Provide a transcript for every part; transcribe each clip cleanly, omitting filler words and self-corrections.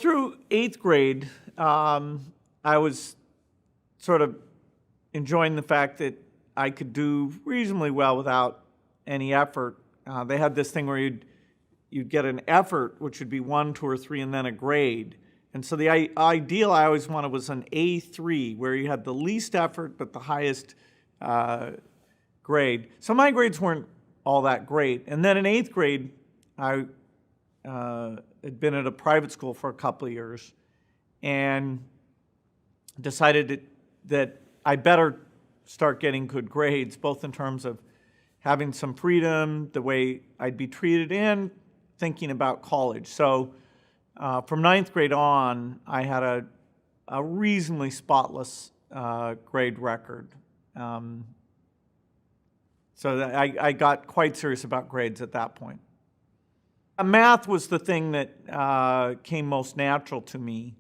through 8th grade, I was sort of enjoying the fact that I could do reasonably well without any effort. They had this thing where you'd get an effort, which would be 1, 2, or 3, and then a grade. And so the ideal I always wanted was an A3, where you had the least effort but the highest grade. So my grades weren't all that great. And then in 8th grade, I had been at a private school for a couple of years and decided that I better start getting good grades, both in terms of having some freedom, the way I'd be treated, and thinking about college. So from 9th grade on, I had a reasonably spotless grade record. So I got quite serious about grades at that point. Math was the thing that came most natural to me.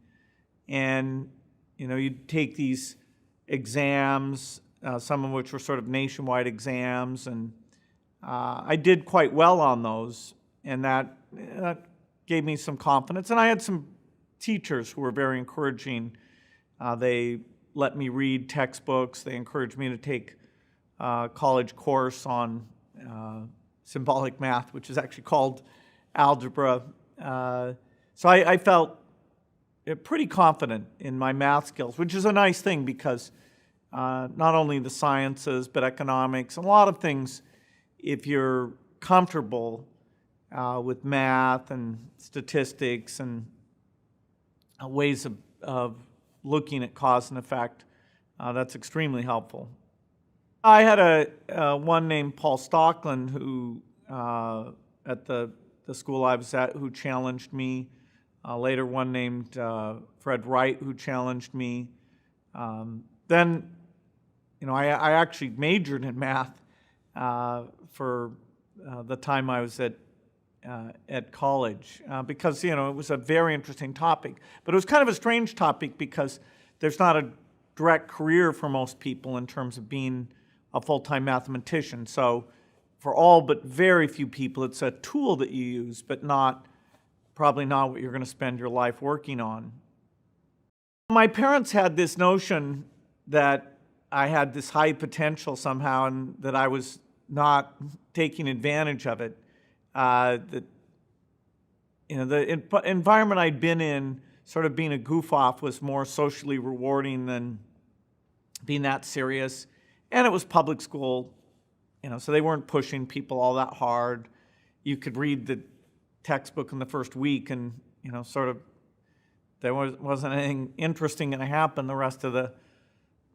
And, you'd take these exams, some of which were sort of nationwide exams, and I did quite well on those, and that gave me some confidence. And I had some teachers who were very encouraging. They let me read textbooks. They encouraged me to take a college course on symbolic math, which is actually called algebra. So I felt pretty confident in my math skills, which is a nice thing because not only the sciences, but economics, a lot of things, if you're comfortable with math and statistics and ways of looking at cause and effect, that's extremely helpful. I had one named Paul Stockland who, at the school I was at, who challenged me. Later, one named Fred Wright, who challenged me. Then, I actually majored in math for the time I was at college because, it was a very interesting topic. But it was kind of a strange topic because there's not a direct career for most people in terms of being a full-time mathematician. So for all but very few people, it's a tool that you use, but probably not what you're going to spend your life working on. My parents had this notion that I had this high potential somehow and that I was not taking advantage of it. The environment I'd been in, sort of being a goof-off, was more socially rewarding than being that serious. And it was public school, so they weren't pushing people all that hard. You could read the textbook in the first week and, sort of there wasn't anything interesting going to happen the rest of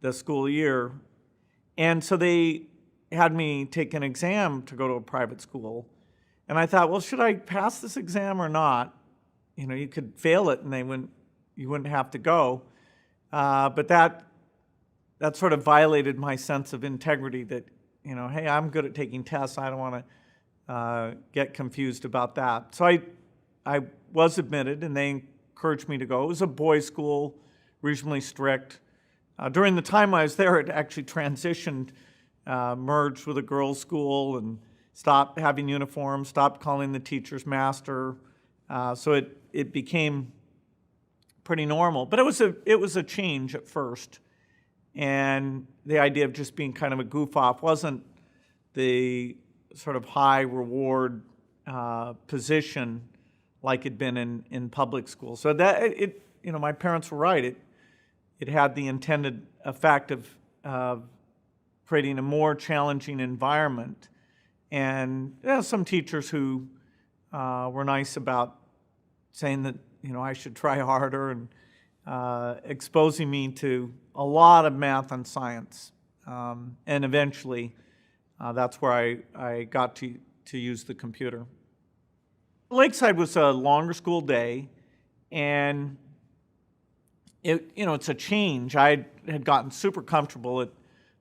the school year. And so they had me take an exam to go to a private school. And I thought, well, should I pass this exam or not? You could fail it and you wouldn't have to go. But that sort of violated my sense of integrity that, hey, I'm good at taking tests. I don't want to get confused about that. So I was admitted, and they encouraged me to go. It was a boys' school, reasonably strict. During the time I was there, it actually transitioned, merged with a girls' school, and stopped having uniforms, stopped calling the teachers master. So it became pretty normal. But it was a change at first. And the idea of just being kind of a goof-off wasn't the sort of high reward position like it'd been in public school. So that my parents were right. It had the intended effect of creating a more challenging environment. And some teachers who were nice about saying that I should try harder and exposing me to a lot of math and science. And eventually, that's where I got to use the computer. Lakeside was a longer school day, and it's a change. I had gotten super comfortable at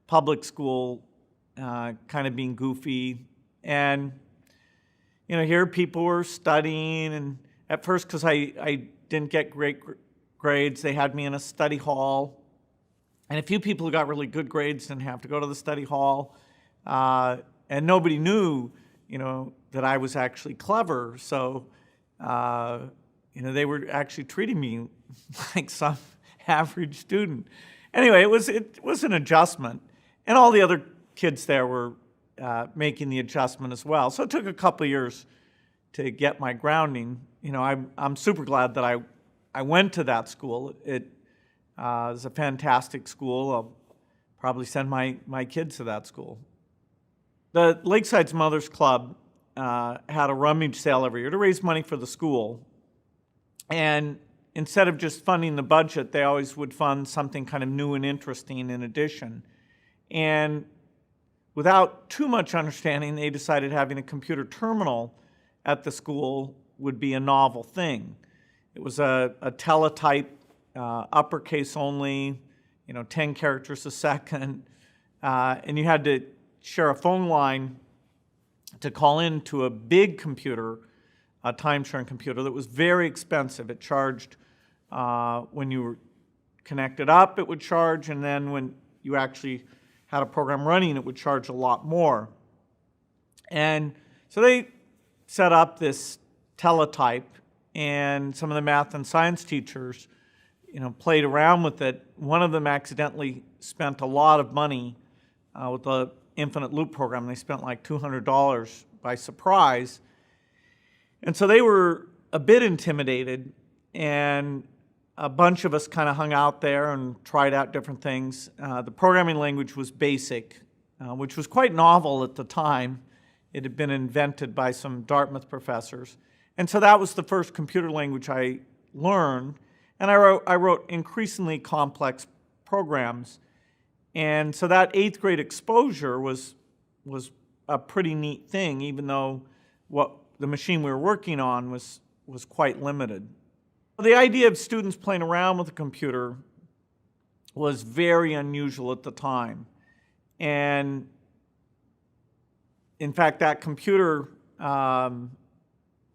public school, kind of being goofy, and here people were studying, and at first, because I didn't get great grades, they had me in a study hall, and a few people who got really good grades didn't have to go to the study hall, and nobody knew, that I was actually clever. So, they were actually treating me like some average student. Anyway, it was an adjustment, and all the other kids there were making the adjustment as well. So it took a couple of years to get my grounding. I'm super glad that I went to that school. It was a fantastic school. I'll probably send my kids to that school. The Lakeside's Mothers Club had a rummage sale every year to raise money for the school. And instead of just funding the budget, they always would fund something kind of new and interesting in addition. And without too much understanding, they decided having a computer terminal at the school would be a novel thing. It was a teletype, uppercase only, 10 characters a second, and you had to share a phone line to call into a big computer, a time-sharing computer that was very expensive. It charged, when you were connected up, it would charge, and then when you actually had a program running, it would charge a lot more. And so they set up this teletype, and some of the math and science teachers, played around with it. One of them accidentally spent a lot of money with the infinite loop program. They spent like $200 by surprise. And so they were a bit intimidated, and a bunch of us kind of hung out there and tried out different things. The programming language was BASIC, which was quite novel at the time. It had been invented by some Dartmouth professors. And so that was the first computer language I learned. And I wrote increasingly complex programs. And so that 8th grade exposure was a pretty neat thing, even though what the machine we were working on was quite limited. The idea of students playing around with a computer was very unusual at the time. And in fact, that computer,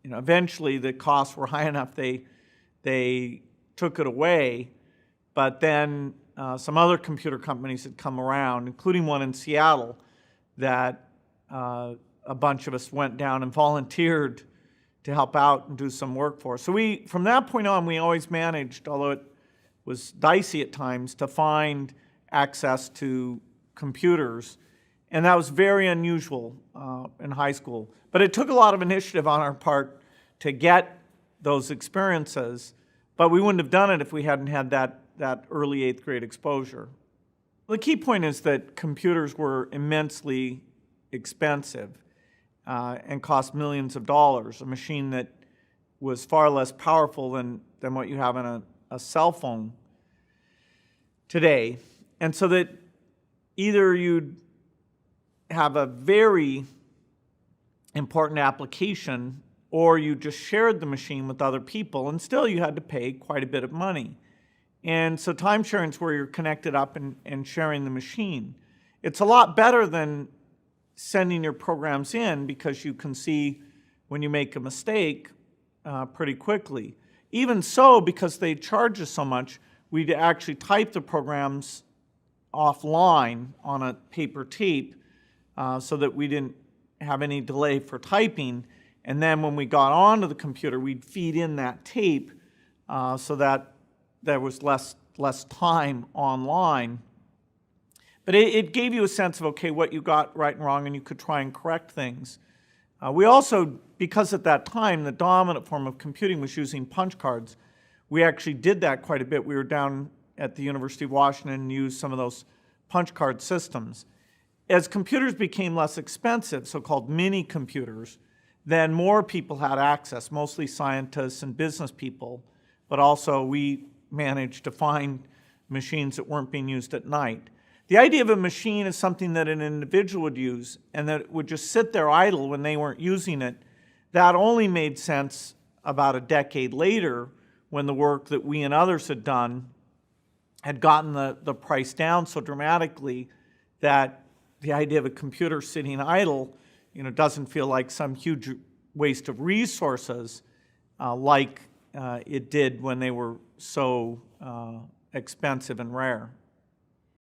eventually the costs were high enough they took it away, but then some other computer companies had come around, including one in Seattle, that a bunch of us went down and volunteered to help out and do some work for us. So from that point on, we always managed, although it was dicey at times, to find access to computers. And that was very unusual in high school. But it took a lot of initiative on our part to get those experiences, but we wouldn't have done it if we hadn't had that early 8th grade exposure. The key point is that computers were immensely expensive and cost millions of dollars, a machine that was far less powerful than what you have in a cell phone today. And so that either you'd have a very important application, or you just shared the machine with other people, and still you had to pay quite a bit of money. And so time sharing is where you're connected up and sharing the machine. It's a lot better than sending your programs in, because you can see when you make a mistake pretty quickly. Even so, because they charge us so much, we'd actually type the programs offline on a paper tape so that we didn't have any delay for typing. And then when we got onto the computer, we'd feed in that tape so that there was less time online. But it gave you a sense of, okay, what you got right and wrong, and you could try and correct things. We also, because at that time the dominant form of computing was using punch cards, we actually did that quite a bit. We were down at the University of Washington and used some of those punch card systems. As computers became less expensive, so-called mini computers, then more people had access, mostly scientists and business people, but also we managed to find machines that weren't being used at night. The idea of a machine is something that an individual would use and that would just sit there idle when they weren't using it. That only made sense about a decade later, when the work that we and others had done had gotten the price down so dramatically that the idea of a computer sitting idle doesn't feel like some huge waste of resources like it did when they were so expensive and rare.